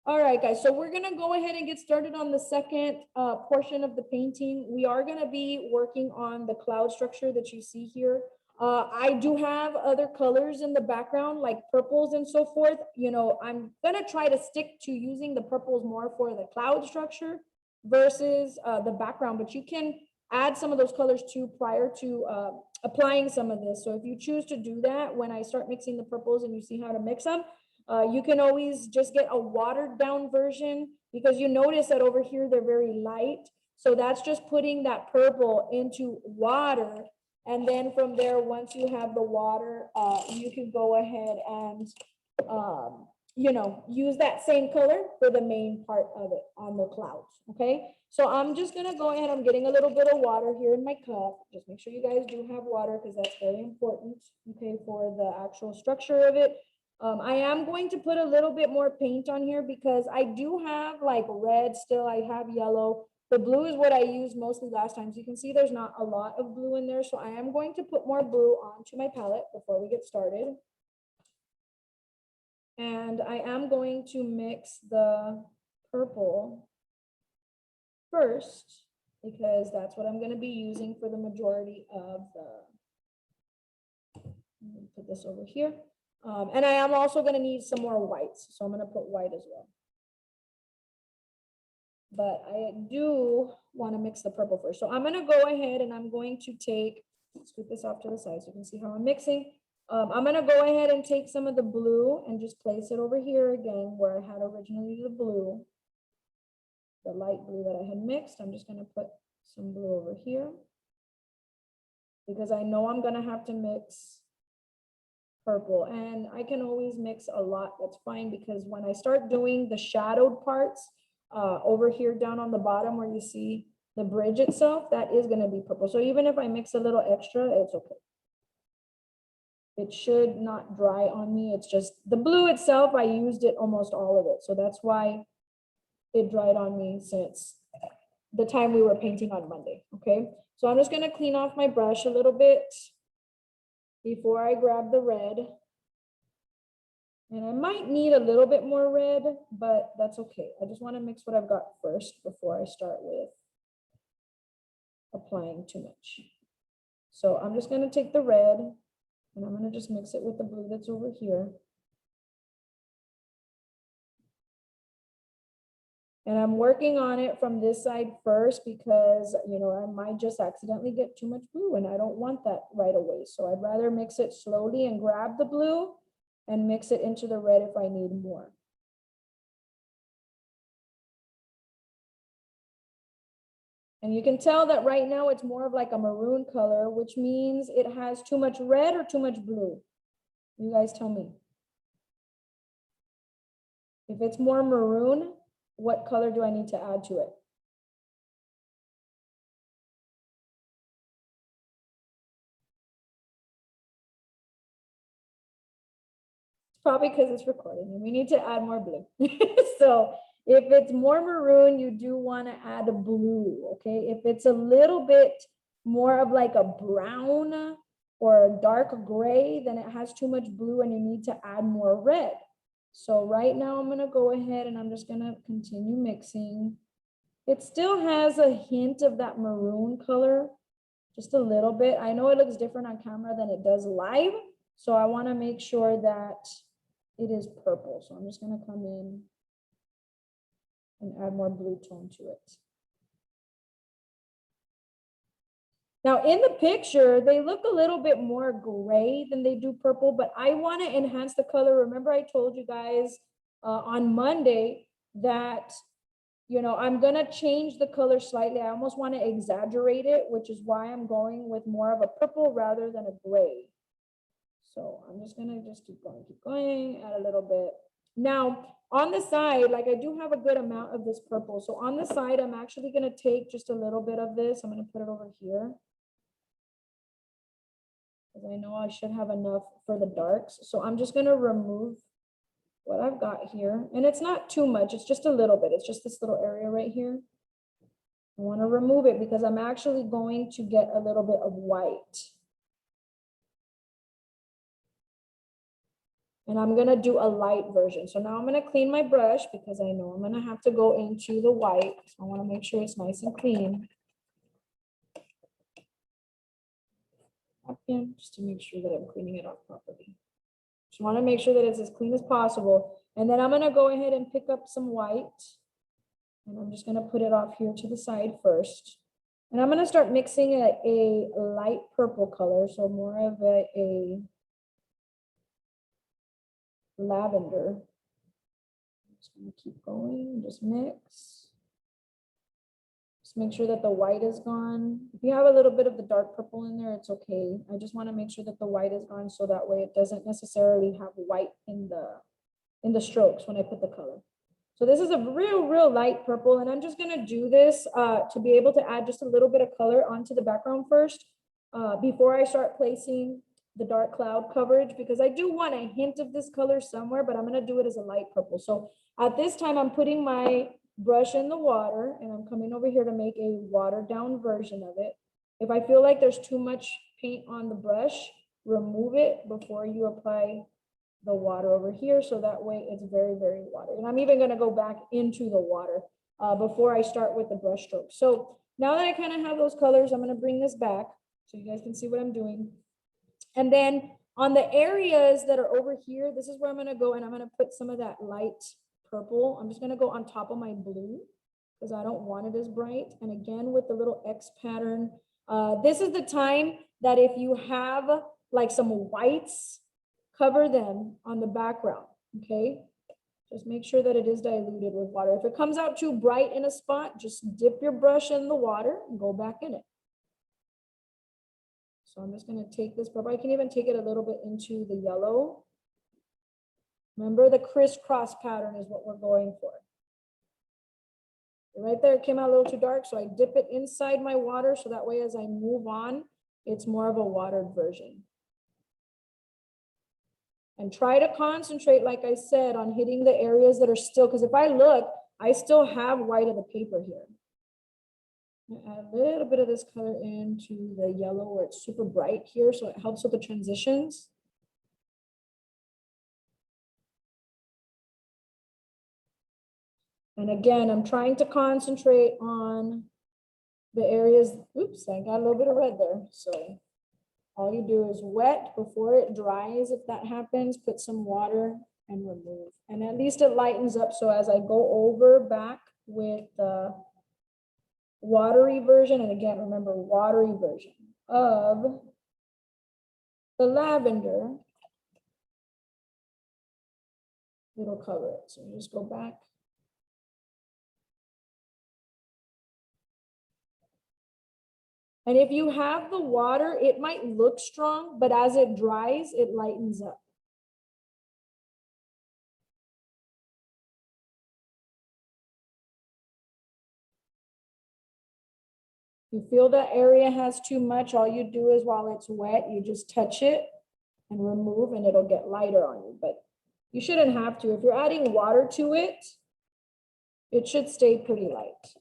All right, guys, so we're gonna go ahead and get started on the second portion of the painting. We are gonna be working on the cloud structure that you see here. I do have other colors in the background, like purples and so forth. You know, I'm gonna try to stick to using the purples more for the cloud structure versus the background, but you can add some of those colors too prior to applying some of this. So if you choose to do that, when I start mixing the purples and you see how to mix them, you can always just get a watered down version, because you notice that over here they're very light. So that's just putting that purple into water. And then from there, once you have the water, you can go ahead and, you know, use that same color for the main part of it on the clouds. Okay. So I'm just going to go ahead. I'm getting a little bit of water here in my cup. Just make sure you guys do have water, because that's very important. Okay. For the actual structure of it. I am going to put a little bit more paint on here because I do have like red still. I have yellow. The blue is what I used mostly last time. So you can see there's not a lot of blue in there. So I am going to put more blue onto my palette before we get started. And I am going to mix the purple first, because that's what I'm going to be using for the majority of the, let me put this over here. And I am also going to need some more whites. So I'm going to put white as well. But I do want to mix the purple first. So I'm going to go ahead and I'm going to take, scoop this off to the side so you can see how I'm mixing. I'm going to go ahead and take some of the blue and just place it over here again where I had originally the blue, the light blue that I had mixed. I'm just going to put some blue over here because I know I'm going to have to mix purple, and I can always mix a lot. That's fine, because when I start doing the shadowed parts over here down on the bottom where you see the bridge itself, that is going to be purple. So even if I mix a little extra, it's okay. It should not dry on me. It's just the blue itself, I used it almost all of it. So that's why it dried on me since the time we were painting on Monday. Okay, so I'm just going to clean off my brush a little bit before I grab the red. And I might need a little bit more red, but that's okay. I just want to mix what I've got first before I start with applying too much. So I'm just going to take the red and I'm going to just mix it with the blue that's over here. And I'm working on it from this side first because, you know, I might just accidentally get too much blue and I don't want that right away. So I'd rather mix it slowly and grab the blue and mix it into the red if I need more. And you can tell that right now it's more of like a maroon color, which means it has too much red or too much blue. You guys tell me. If it's more maroon, what color do I need to add to it? It's probably because it's recording and we need to add more blue. So if it's more maroon, you do want to add a blue, okay? If it's a little bit more of like a brown or a dark gray, then it has too much blue and you need to add more red. So right now I'm going to go ahead and I'm just going to continue mixing. It still has a hint of that maroon color, just a little bit. I know it looks different on camera than it does live, so I want to make sure that it is purple. So I'm just going to come in and add more blue tone to it. Now in the picture, they look a little bit more gray than they do purple, but I want to enhance the color. Remember I told you guys on Monday that, you know, I'm going to change the color slightly. I almost want to exaggerate it, which is why I'm going with more of a purple rather than a gray. So I'm just going to just keep going, add a little bit. Now on the side, like I do have a good amount of this purple. So on the side, I'm actually going to take just a little bit of this. I'm going to put it over here, because I know I should have enough for the darks. So I'm just going to remove what I've got here. And it's not too much. It's just a little bit. It's just this little area right here. I want to remove it because I'm actually going to get a little bit of white. And I'm gonna do a light version. So now I'm gonna clean my brush because I know I'm gonna have to go into the white. So I wanna make sure it's nice and clean. Just to make sure that I'm cleaning it off properly. Just wanna make sure that it's as clean as possible. And then I'm gonna go ahead and pick up some white. And I'm just gonna put it off here to the side first. And I'm gonna start mixing a light purple color, so more of a lavender. I'm just gonna keep going, just mix. Just make sure that the white is gone. If you have a little bit of the dark purple in there, it's okay. I just wanna make sure that the white is gone so that way it doesn't necessarily have white in the strokes when I put the color. So this is a real light purple, and I'm just gonna do this to be able to add just a little bit of color onto the background first before I start placing the dark cloud coverage, because I do want a hint of this color somewhere, but I'm gonna do it as a light purple. So at this time, I'm putting my brush in the water, and I'm coming over here to make a watered down version of it. If I feel like there's too much paint on the brush, remove it before you apply the water over here, so that way it's very watery. And I'm even gonna go back into the water before I start with the brush stroke. So now that I kind of have those colors, I'm gonna bring this back so you guys can see what I'm doing. And then on the areas that are over here, this is where I'm gonna go, and I'm gonna put some of that light purple. I'm just gonna go on top of my blue because I don't want it as bright. And again, with the little X pattern, this is the time that if you have like some whites, cover them on the background, okay? Just make sure that it is diluted with water. If it comes out too bright in a spot, just dip your brush in the water and go back in it. So I'm just gonna take this purple. I can even take it a little bit into the yellow. Remember, the crisscross pattern is what we're going for. Right there, it came out a little too dark, so I dip it inside my water so that way as I move on, it's more of a watered version. And try to concentrate, like I said, on hitting the areas that are still, because if I look, I still have white of the paper here. Add a little bit of this color into the yellow where it's super bright here, so it helps with the transitions. And again, I'm trying to concentrate on the areas, oops, I got a little bit of red there. So all you do is wet before it dries. If that happens, put some water and remove. And at least it lightens up. So as I go over back with the watery version, and again, remember, watery version of the lavender, it'll cover it. So you just go back. And if you have the water, it might look strong, but as it dries, it lightens up. If you feel that area has too much, all you do is while it's wet, you just touch it and remove, and it'll get lighter on you. But you shouldn't have to. If you're adding water to it, it should stay pretty light.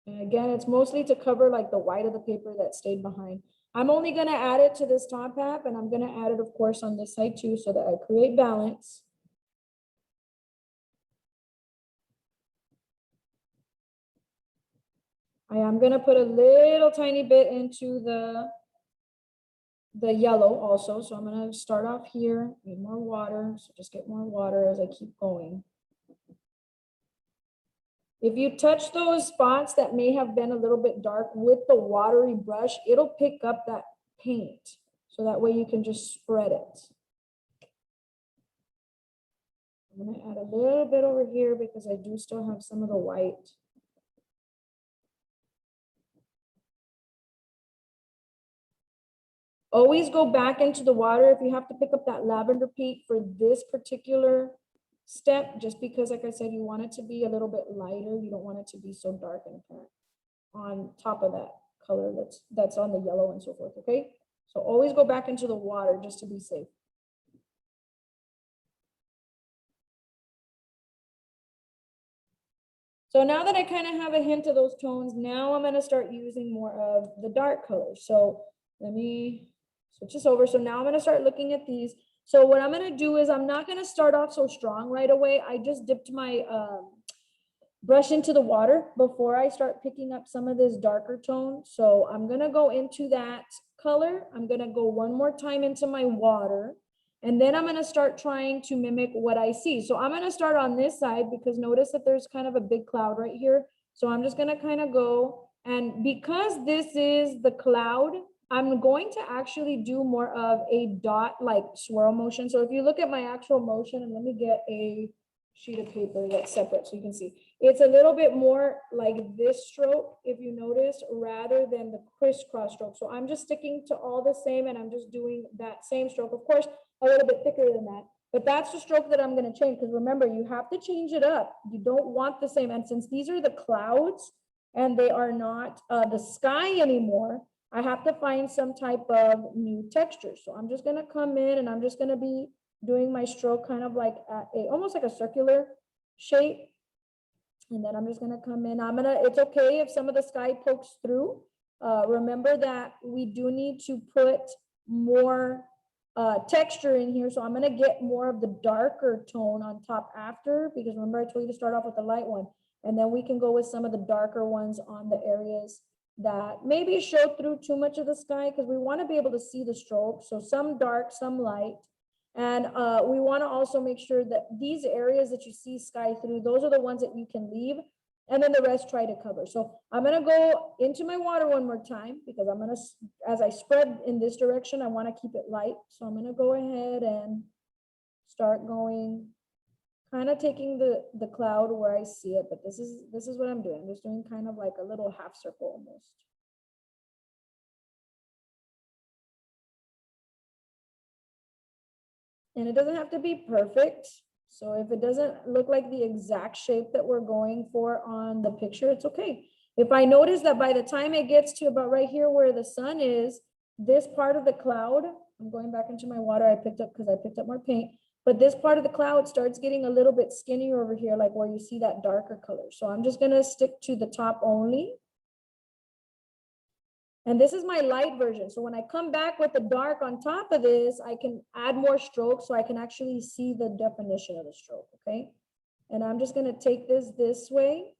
And again, it's mostly to cover like the white of the paper that stayed behind. I'm only gonna add it to this top half, and I'm gonna add it, of course, on this side too, so that I create balance. I am gonna put a little tiny bit into the yellow also. So I'm gonna start off here, need more water. So just get more water as I keep going. If you touch those spots that may have been a little bit dark with the watery brush, it'll pick up that paint. So that way you can just spread it. I'm gonna add a little bit over here because I do still have some of the white. Always go back into the water if you have to pick up that lavender paint for this particular step, just because, like I said, you want it to be a little bit lighter. You don't want it to be so dark and apparent on top of that color that's on the yellow and so forth, okay? So always go back into the water just to be safe. So now that I kind of have a hint of those tones, now I'm gonna start using more of the dark colors. So let me switch this over. So now I'm gonna start looking at these. So what I'm gonna do is I'm not gonna start off so strong right away. I just dipped my brush into the water before I start picking up some of this darker tone. So I'm gonna go into that color. I'm gonna go one more time into my water. And then I'm gonna start trying to mimic what I see. So I'm gonna start on this side because notice that there's kind of a big cloud right here. So I'm just gonna kind of go, and because this is the cloud, I'm going to actually do more of a dot like swirl motion. So if you look at my actual motion, and let me get a sheet of paper that's separate so you can see. It's a little bit more like this stroke, if you notice, rather than the crisscross stroke. So I'm just sticking to all the same, and I'm just doing that same stroke. Of course, a little bit thicker than that, but that's the stroke that I'm going to change, because remember, you have to change it up. You don't want the same. And since these are the clouds and they are not the sky anymore, I have to find some type of new texture. So I'm just going to come in and I'm just going to be doing my stroke kind of like almost like a circular shape. And then I'm just gonna come in. It's okay if some of the sky pokes through. Remember that we do need to put more texture in here. So I'm gonna get more of the darker tone on top after, because remember I told you to start off with the light one. And then we can go with some of the darker ones on the areas that maybe show through too much of the sky, because we wanna be able to see the stroke. So some dark, some light. And we want to also make sure that these areas that you see sky through, those are the ones that you can leave, and then the rest try to cover. So I'm going to go into my water one more time, because I'm going to, as I spread in this direction, I want to keep it light. So I'm going to go ahead and start going, kind of taking the cloud where I see it, but this is what I'm doing. I'm just doing kind of like a little half circle almost. And it doesn't have to be perfect. So if it doesn't look like the exact shape that we're going for on the picture, it's okay. If I notice that by the time it gets to about right here where the sun is, this part of the cloud, I'm going back into my water I picked up because I picked up more paint, but this part of the cloud starts getting a little bit skinnier over here, like where you see that darker color. So I'm just gonna stick to the top only. And this is my light version. So when I come back with the dark on top of this, I can add more strokes so I can actually see the definition of the stroke, okay? And I'm just gonna take this way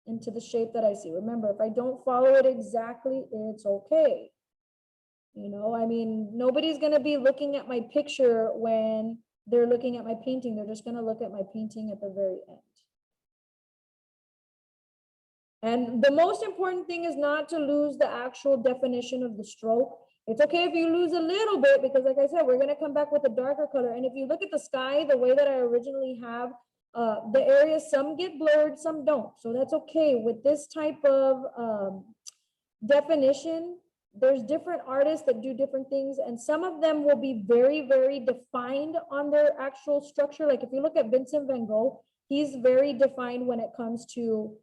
into the shape that I see. Remember, if I don't follow it exactly, it's okay. You know, I mean, nobody's gonna be looking at my picture when they're looking at my painting. They're just gonna look at my painting at the very end. And the most important thing is not to lose the actual definition of the stroke. It's okay if you lose a little bit, because like I said, we're gonna come back with a darker color. And if you look at the sky, the way that I originally have, the areas, some get blurred, some don't. So that's okay. With this type of definition, there's different artists that do different things, and some of them will be very, very defined on their actual structure. Like if you look at Vincent van Gogh, he's very defined when it comes to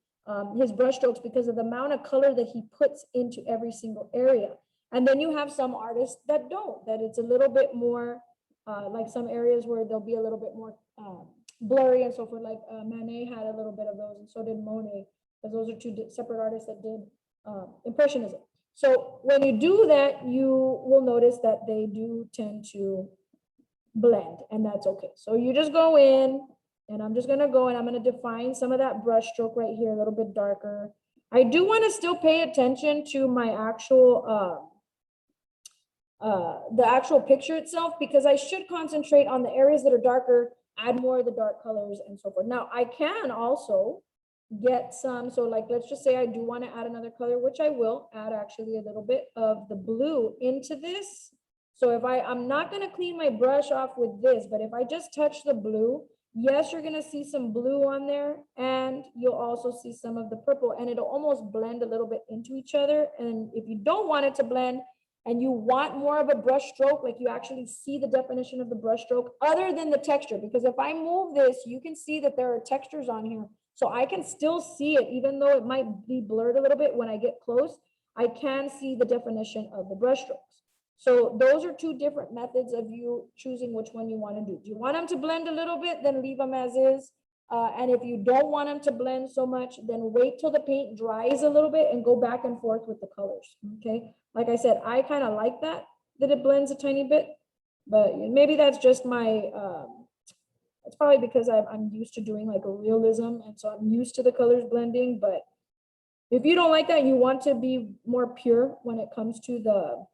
his brush strokes, because of the amount of color that he puts into every single area. And then you have some artists that don't, that it's a little bit more like some areas where they'll be a little bit more blurry and so forth. Like Manet had a little bit of those, and so did Monet, because those are two separate artists that did Impressionism. So when you do that, you will notice that they do tend to blend, and that's okay. So you just go in, and I'm just gonna go and I'm gonna define some of that brush stroke right here, a little bit darker. I do wanna still pay attention to my actual, the actual picture itself, because I should concentrate on the areas that are darker, add more of the dark colors and so forth. Now I can also get some, so like, let's just say I do wanna add another color, which I will add actually a little bit of the blue into this. So if I'm not gonna clean my brush off with this, but if I just touch the blue, yes, you're gonna see some blue on there, and you'll also see some of the purple, and it'll almost blend a little bit into each other. And if you don't want it to blend and you want more of a brush stroke, like you actually see the definition of the brush stroke other than the texture, because if I move this, you can see that there are textures on here. So I can still see it, even though it might be blurred a little bit when I get close, I can see the definition of the brush strokes. So those are two different methods of you choosing which one you want to do. Do you want them to blend a little bit? Then leave them as is. And if you don't want them to blend so much, then wait till the paint dries a little bit and go back and forth with the colors. Okay. Like I said, I kind of like that. that it blends a tiny bit, but maybe that's just my, it's probably because I'm used to doing like a realism, and so I'm used to the colors blending. But if you don't like that, you want to be more pure when it comes to the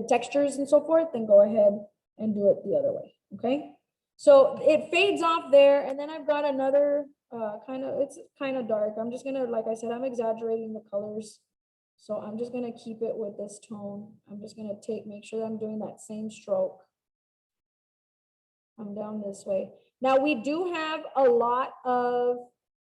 textures and so forth, then go ahead and do it the other way, okay? So it fades off there, and then I've got another it's kind of dark. I'm just gonna, like I said, I'm exaggerating the colors. So I'm just gonna keep it with this tone. I'm just gonna make sure that I'm doing that same stroke. I'm down this way. Now we do have a lot of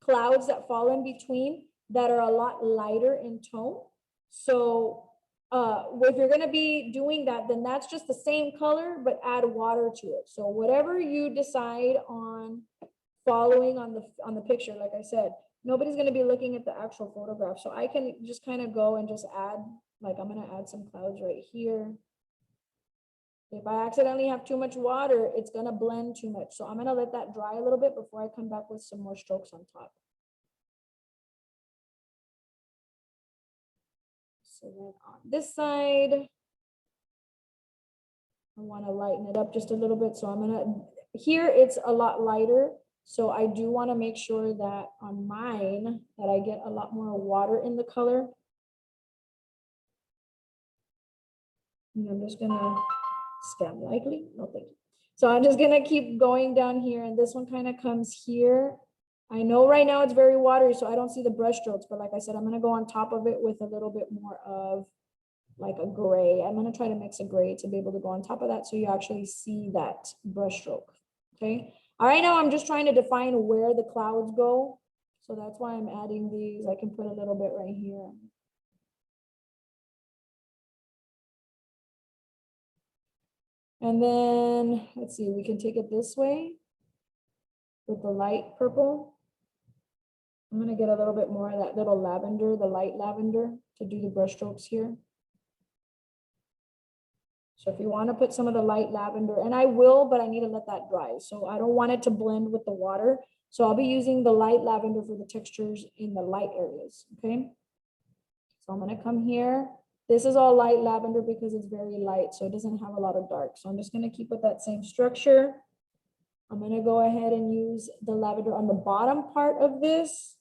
clouds that fall in between that are a lot lighter in tone. So if you're gonna be doing that, then that's just the same color, but add water to it. So whatever you decide on following on the picture, like I said, nobody's gonna be looking at the actual photograph. So I can just kind of go and just add, like I'm gonna add some clouds right here. If I accidentally have too much water, it's gonna blend too much. So I'm gonna let that dry a little bit before I come back with some more strokes on top. So then on this side, I wanna lighten it up just a little bit. So I'm gonna, here it's a lot lighter. So I do wanna make sure that on mine, that I get a lot more water in the color. And I'm just gonna scan lightly, no thank you. So I'm just gonna keep going down here, and this one kind of comes here. I know right now it's very watery, so I don't see the brush strokes, but like I said, I'm gonna go on top of it with a little bit more of like a gray. I'm gonna try to mix a gray to be able to go on top of that so you actually see that brush stroke, okay? All right, now I'm just trying to define where the clouds go. So that's why I'm adding these. I can put a little bit right here. And then, let's see, we can take it this way with the light purple. I'm gonna get a little bit more of that little lavender, the light lavender, to do the brush strokes here. So if you want to put some of the light lavender, and I will, but I need to let that dry. So I don't want it to blend with the water. So I'll be using the light lavender for the textures in the light areas, okay? So I'm gonna come here. This is all light lavender because it's very light, so it doesn't have a lot of dark. So I'm just gonna keep with that same structure. I'm gonna go ahead and use the lavender on the bottom part of this.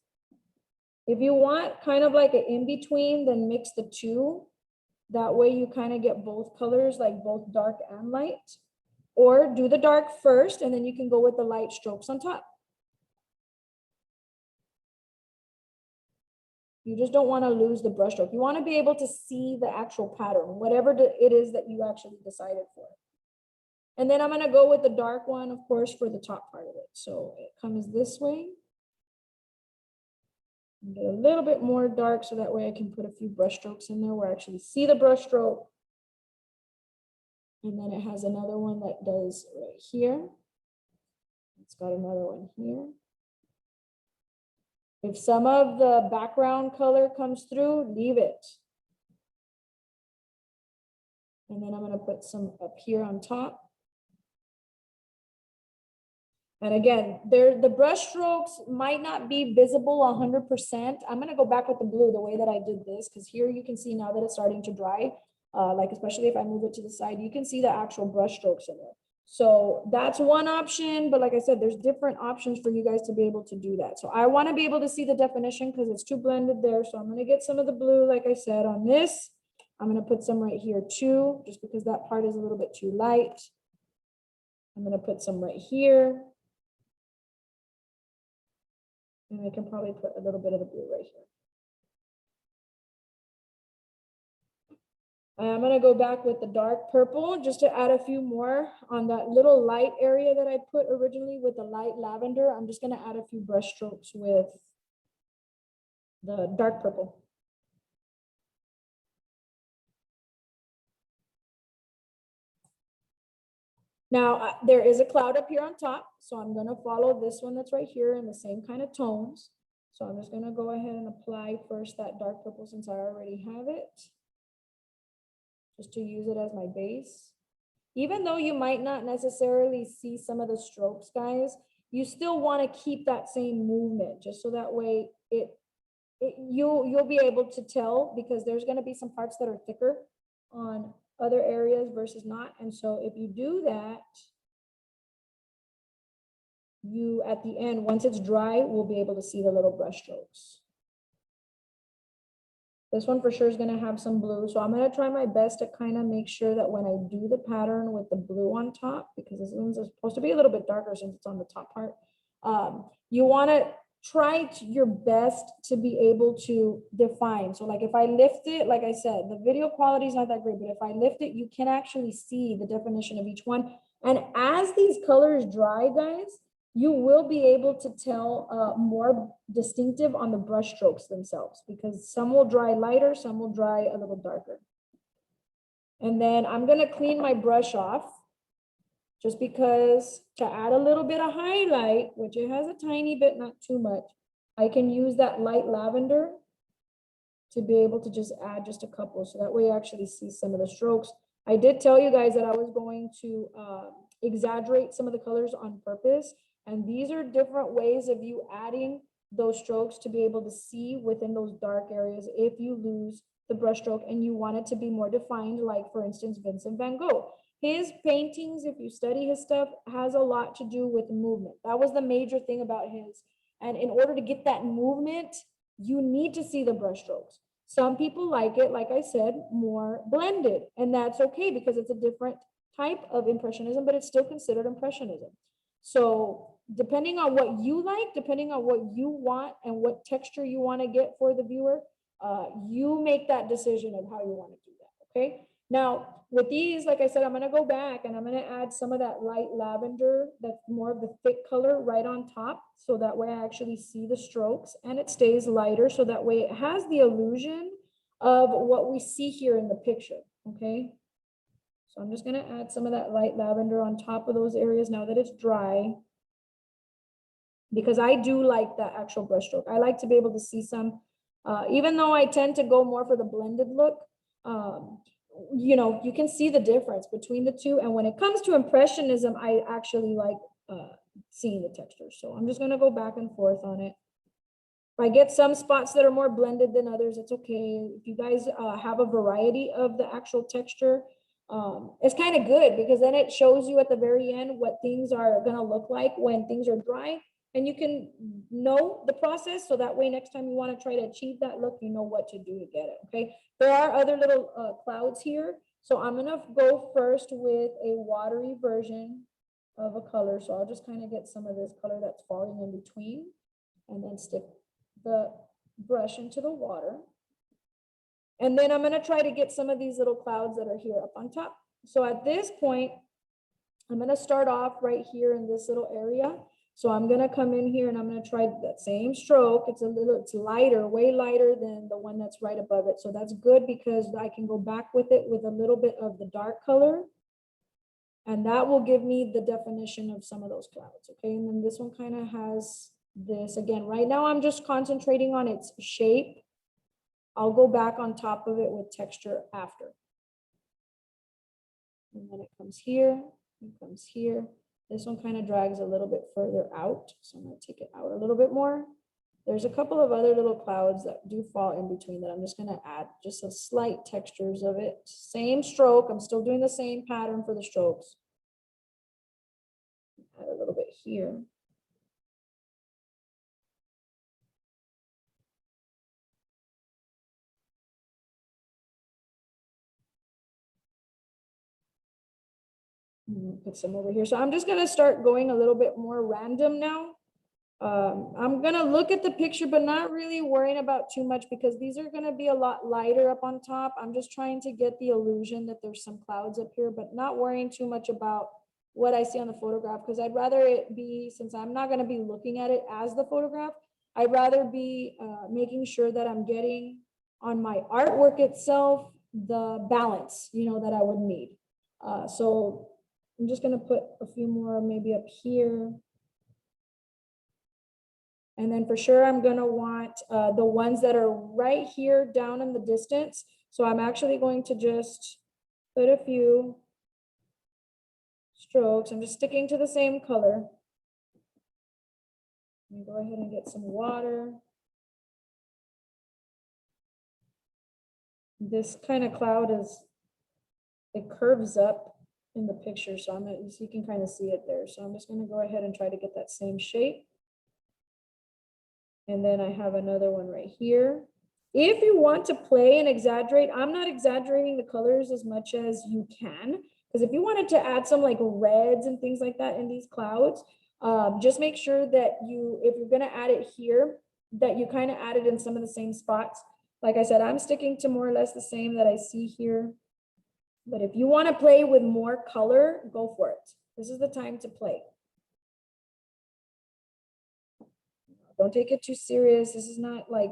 If you want kind of like an in-between, then mix the two. That way you kind of get both colors, like both dark and light. Or do the dark first, and then you can go with the light strokes on top. You just don't want to lose the brush stroke. You want to be able to see the actual pattern, whatever it is that you actually decided for. And then I'm going to go with the dark one, of course, for the top part of it. So it comes this way. Get a little bit more dark so that way I can put a few brush strokes in there where I actually see the brush stroke. And then it has another one that does right here. It's got another one here. If some of the background color comes through, leave it. And then I'm going to put some up here on top. And again, the brush strokes might not be visible 100%. I'm going to go back with the blue the way that I did this, because here you can see now that it's starting to dry, like especially if I move it to the side, you can see the actual brush strokes in there. So that's one option, but like I said, there's different options for you guys to be able to do that. So I want to be able to see the definition because it's too blended there. So I'm going to get some of the blue, like I said, on this. I'm going to put some right here too, just because that part is a little bit too light. I'm going to put some right here. And I can probably put a little bit of the blue right here. I'm going to go back with the dark purple just to add a few more on that little light area that I put originally with the light lavender. I'm just going to add a few brush strokes with the dark purple. Now, there is a cloud up here on top, so I'm going to follow this one that's right here in the same kind of tones. So I'm just going to go ahead and apply first that dark purple since I already have it, just to use it as my base. Even though you might not necessarily see some of the strokes, guys, you still want to keep that same movement, just so that way you'll be able to tell, because there's going to be some parts that are thicker on other areas versus not. And so if you do that, you at the end, once it's dry, will be able to see the little brush strokes. This one for sure is gonna have some blue. So I'm gonna try my best to kind of make sure that when I do the pattern with the blue on top, because this one's supposed to be a little bit darker since it's on the top part, you wanna try your best to be able to define. So like if I lift it, like I said, the video quality is not that great, but if I lift it, you can actually see the definition of each one. And as these colors dry, guys, you will be able to tell more distinctive on the brush strokes themselves, because some will dry lighter, some will dry a little darker. And then I'm gonna clean my brush off, just because to add a little bit of highlight, which it has a tiny bit, not too much, I can use that light lavender to be able to just add just a couple. So that way you actually see some of the strokes. I did tell you guys that I was going to exaggerate some of the colors on purpose. And these are different ways of you adding those strokes to be able to see within those dark areas if you lose the brush stroke and you want it to be more defined, like for instance, Vincent van Gogh. His paintings, if you study his stuff, has a lot to do with movement. That was the major thing about his. And in order to get that movement, you need to see the brush strokes. Some people like it, like I said, more blended, and that's okay because it's a different type of Impressionism, but it's still considered Impressionism. So depending on what you like, depending on what you want and what texture you want to get for the viewer, you make that decision of how you want to do that, okay? Now, with these, like I said, I'm going to go back and I'm going to add some of that light lavender, that's more of the thick color right on top. So that way I actually see the strokes and it stays lighter. So that way it has the illusion of what we see here in the picture, okay? So I'm just going to add some of that light lavender on top of those areas now that it's dry, because I do like that actual brush stroke. I like to be able to see some, even though I tend to go more for the blended look, you know, you can see the difference between the two. And when it comes to Impressionism, I actually like seeing the texture. So I'm just going to go back and forth on it. If I get some spots that are more blended than others, it's okay. If you guys have a variety of the actual texture, it's kind of good, because then it shows you at the very end what things are going to look like when things are dry, and you can know the process. So that way, next time you want to try to achieve that look, you know what to do to get it. Okay. There are other little clouds here. So I'm going to go first with a watery version of a color. So I'll just kind of get some of this color that's falling in between, and then stick the brush into the water. And then I'm going to try to get some of these little clouds that are here up on top. So at this point, I'm going to start off right here in this little area. So I'm going to come in here and I'm going to try that same stroke. It's lighter, way lighter than the one that's right above it. So that's good, because I can go back with it with a little bit of the dark color. And that will give me the definition of some of those clouds. Okay. And then this one kind of has this again. Right now, I'm just concentrating on its shape. I'll go back on top of it with texture after. And then it comes here, it comes here. This one kind of drags a little bit further out. So I'm going to take it out a little bit more. There's a couple of other little clouds that do fall in between that I'm just going to add just a slight textures of it. Same stroke. I'm still doing the same pattern for the strokes. Add a little bit here. Put some over here. So I'm just going to start going a little bit more random now. I'm going to look at the picture, but not really worrying about too much, because these are going to be a lot lighter up on top. I'm just trying to get the illusion that there's some clouds up here, but not worrying too much about what I see on the photograph, because I'd rather it be, since I'm not going to be looking at it as the photograph, I'd rather be making sure that I'm getting on my artwork itself the balance, you know, that I would need. So I'm just going to put a few more maybe up here. And then for sure, I'm going to want the ones that are right here down in the distance. So I'm actually going to just put a few strokes. I'm just sticking to the same color. Let me go ahead and get some water. This kind of cloud is it curves up in the picture. So so you can kind of see it there. So I'm just going to go ahead and try to get that same shape. And then I have another one right here. If you want to play and exaggerate, I'm not exaggerating the colors as much as you can. Because if you wanted to add some like reds and things like that in these clouds, just make sure that if you're going to add it here, that you kind of add it in some of the same spots. Like I said, I'm sticking to more or less the same that I see here. But if you want to play with more color, go for it. This is the time to play. Don't take it too serious. This is not like,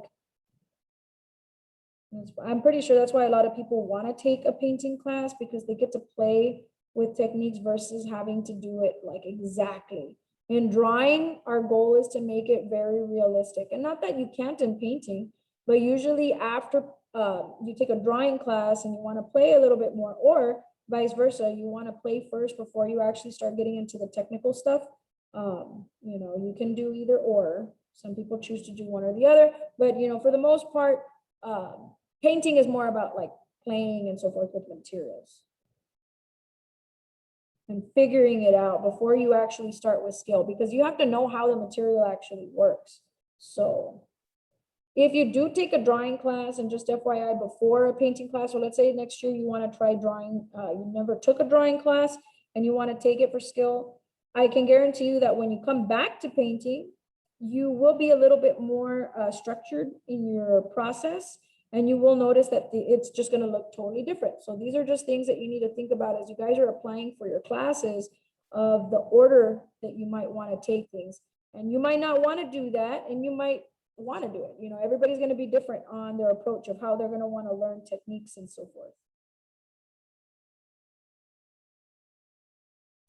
I'm pretty sure that's why a lot of people want to take a painting class, because they get to play with techniques versus having to do it like exactly. In drawing, our goal is to make it very realistic. And not that you can't in painting, but usually after you take a drawing class and you want to play a little bit more, or vice versa, you want to play first before you actually start getting into the technical stuff. You know, you can do either or. Some people choose to do one or the other, but you know, for the most part, painting is more about like playing and so forth with materials and figuring it out before you actually start with skill, because you have to know how the material actually works. So if you do take a drawing class, and just FYI, before a painting class, so let's say next year you want to try drawing, you never took a drawing class and you want to take it for skill, I can guarantee you that when you come back to painting, you will be a little bit more structured in your process, and you will notice that it's just going to look totally different. So these are just things that you need to think about as you guys are applying for your classes, of the order that you might want to take things. And you might not want to do that, and you might want to do it. You know, everybody's going to be different on their approach of how they're going to want to learn techniques and so forth.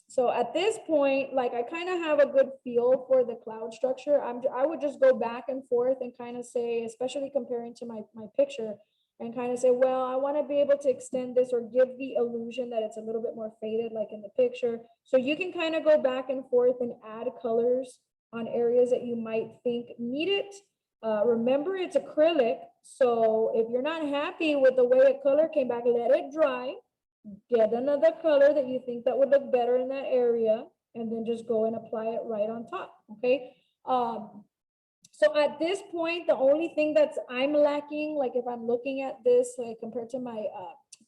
So at this point, like, I kind of have a good feel for the cloud structure. I would just go back and forth and kind of say, especially comparing to my picture, and kind of say, well, I want to be able to extend this or give the illusion that it's a little bit more faded like in the picture. So you can kind of go back and forth and add colors on areas that you might think need it. Remember, it's acrylic. So if you're not happy with the way a color came back, let it dry. Get another color that you think that would look better in that area, and then just go and apply it right on top. Okay. So at this point, the only thing I'm lacking, like if I'm looking at this, like compared to my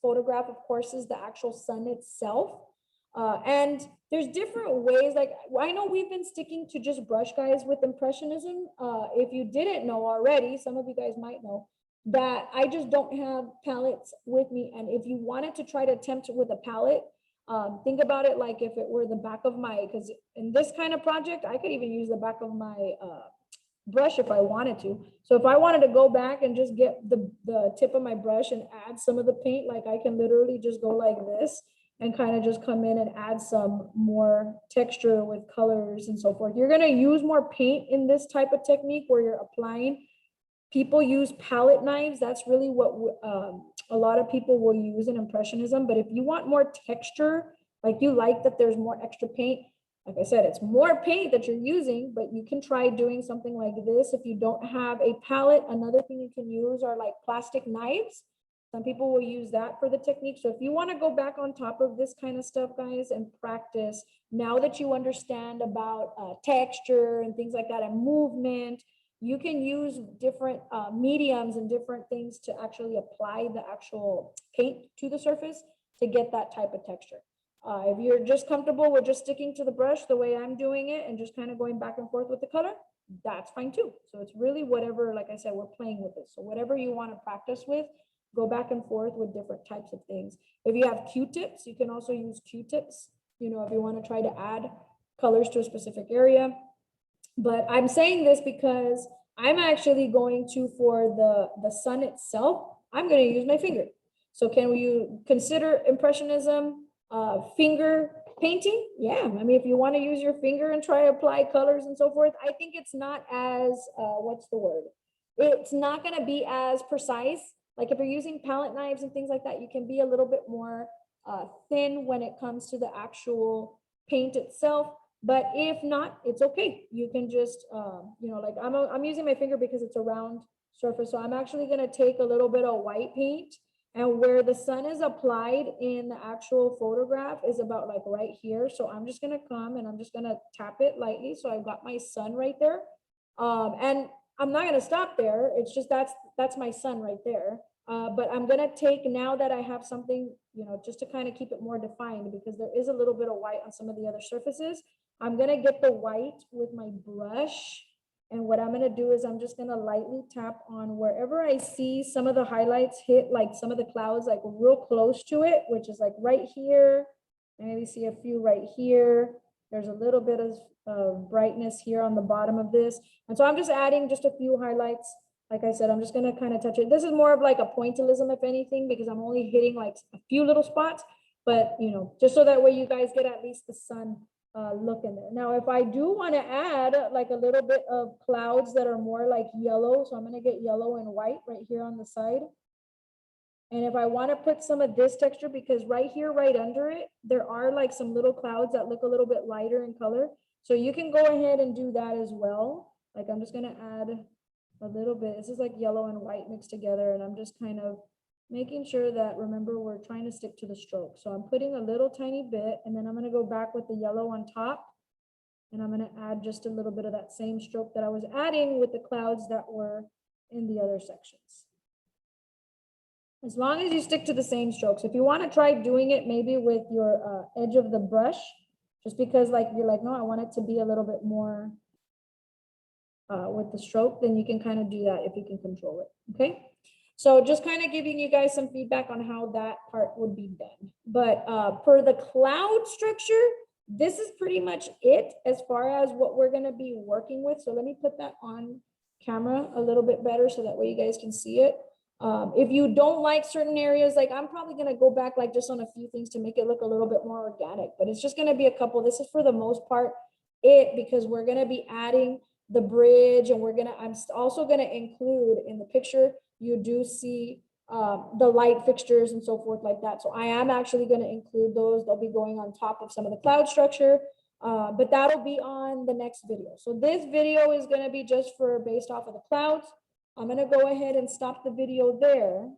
photograph, of course, is the actual sun itself. And there's different ways, like I know we've been sticking to just brush guys with Impressionism. If you didn't know already, some of you guys might know that I just don't have palettes with me. And if you wanted to try to attempt with a palette, think about it like if it were the back of my, because in this kind of project, I could even use the back of my brush if I wanted to. So if I wanted to go back and just get the tip of my brush and add some of the paint, like I can literally just go like this and kind of just come in and add some more texture with colors and so forth. You're going to use more paint in this type of technique where you're applying. People use palette knives. That's really what a lot of people will use in Impressionism. But if you want more texture, like you like that there's more extra paint, like I said, it's more paint that you're using, but you can try doing something like this. If you don't have a palette, another thing you can use are like plastic knives. Some people will use that for the technique. So if you want to go back on top of this kind of stuff, guys, and practice, now that you understand about texture and things like that and movement, you can use different mediums and different things to actually apply the actual paint to the surface to get that type of texture. If you're just comfortable with just sticking to the brush the way I'm doing it and just kind of going back and forth with the color, that's fine too. So it's really whatever, like I said, we're playing with this. So whatever you want to practice with, go back and forth with different types of things. If you have Q-tips, you can also use Q-tips, you know, if you want to try to add colors to a specific area. But I'm saying this because I'm actually going to, for the sun itself, I'm going to use my finger. So can we consider Impressionism finger painting? Yeah, I mean, if you want to use your finger and try to apply colors and so forth, I think it's not as, what's the word? It's not going to be as precise. Like if you're using palette knives and things like that, you can be a little bit more thin when it comes to the actual paint itself. But if not, it's okay. You can just, you know, like I'm using my finger because it's a round surface. So I'm actually going to take a little bit of white paint And where the sun is applied in the actual photograph is about like right here. So I'm just gonna come and I'm just gonna tap it lightly. So I've got my sun right there. And I'm not gonna stop there. It's just that's my sun right there. But I'm gonna take, now that I have something, just to kind of keep it more defined, because there is a little bit of white on some of the other surfaces. I'm gonna get the white with my brush. And what I'm gonna do is I'm just gonna lightly tap on wherever I see some of the highlights hit, like some of the clouds, like real close to it, which is like right here. Maybe see a few right here. There's a little bit of brightness here on the bottom of this. And so I'm just adding just a few highlights. Like I said, I'm just gonna kind of touch it. This is more of like a pointillism, if anything, because I'm only hitting like a few little spots, but just so that way you guys get at least the sun look in there. Now, if I do want to add like a little bit of clouds that are more like yellow, so I'm going to get yellow and white right here on the side. And if I want to put some of this texture, because right here, right under it, there are like some little clouds that look a little bit lighter in color. So you can go ahead and do that as well. Like I'm just going to add a little bit. This is like yellow and white mixed together. And I'm just kind of making sure that, remember, we're trying to stick to the stroke. So I'm putting a little tiny bit, and then I'm going to go back with the yellow on top. And I'm going to add just a little bit of that same stroke that I was adding with the clouds that were in the other sections. As long as you stick to the same strokes. If you want to try doing it maybe with your edge of the brush, just because like you're like, no, I want it to be a little bit more with the stroke, then you can kind of do that if you can control it. Okay. So just kind of giving you guys some feedback on how that part would be done. But for the cloud structure, this is pretty much it as far as what we're going to be working with. So let me put that on camera a little bit better so that way you guys can see it. If you don't like certain areas, like I'm probably going to go back like just on a few things to make it look a little bit more organic, but it's just going to be a couple. This is for the most part it, because we're going to be adding the bridge, and I'm also going to include in the picture, you do see the light fixtures and so forth like that. So I am actually going to include those. They'll be going on top of some of the cloud structure, but that'll be on the next video. So this video is going to be just for based off of the clouds. I'm going to go ahead and stop the video there.